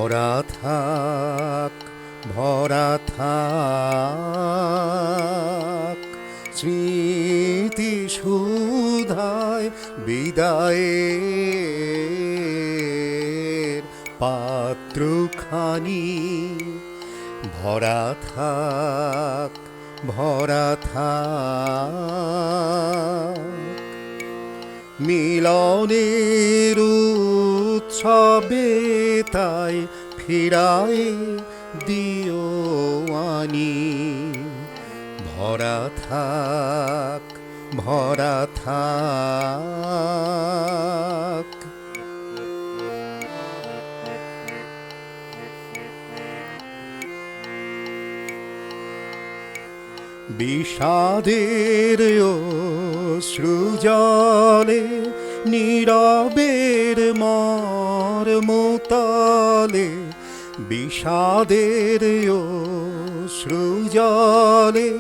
ভরা থাক, ভরা থাক স্মৃতি সুধায় বিদায়ের পাত্রখানি। ভরা থাক, ভরা থাক মিলনের উৎসবে তাই ফিরায় দিও আনি। ভরা থাক, ভরা থাক বিষাদের অশ্রুজলে নীরবের মর্মতলে। বিষাদের অশ্রুজলে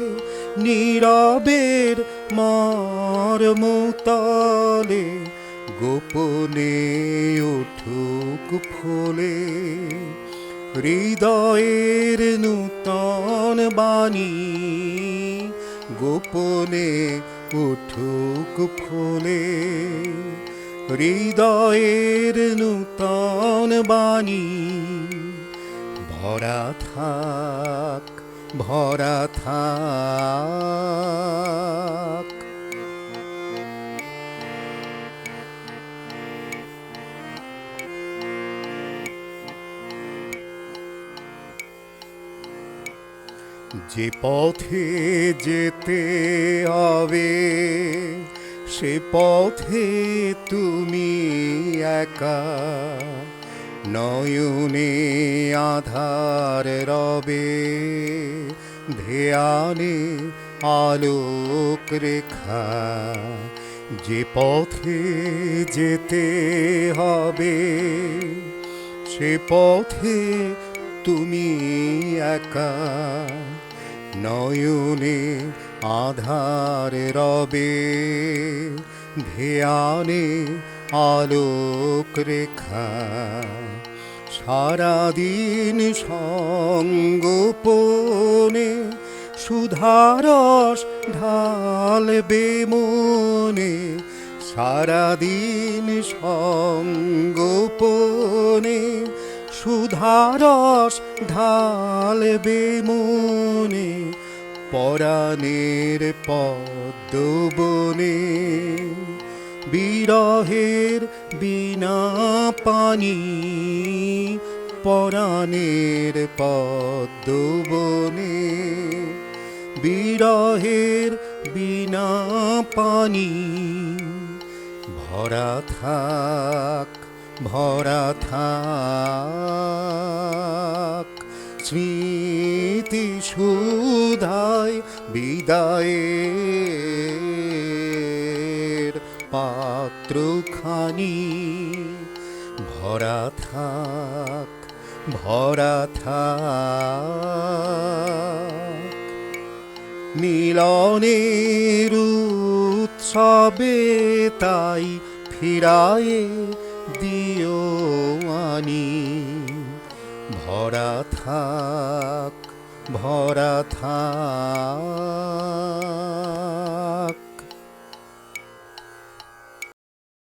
নীরবের মর্মতলে। গোপনে উঠুক ফুলে হৃদয়ের নূতন বাণী। গোপনে উঠুক ফুলে হৃদয়ের নূতন বাণী। ভরা থাক, ভরা থাক যে পথে যেতে হবে সে পথে তুমি একা। নয়নে আধার রবে ধ্যানে আলোক রেখা। যে পথে যেতে হবে সে পথে তুমি একা। নয়নে আধার রবে ধ্যানে আলোক রেখা। সারাদিন সঙ্গোপনে সুধারস ঢালবে মনে। সারাদিন সঙ্গোপনে সুধারস ঢালবে মনে। পরাণের পদ্মবনে বিরহের বিনা পানি। পরাণের পদ্মবনে বিরহের বিনা পানি। ভরা থাক, ভরা থাক স্মৃতি সুধায় বিদায়ের পাত্রখানি। ভরা থাক, ভরা থাক মিলনের উৎসবে তাই ফিরায় দিও আনি। ভরা থাক, ভরা থাক।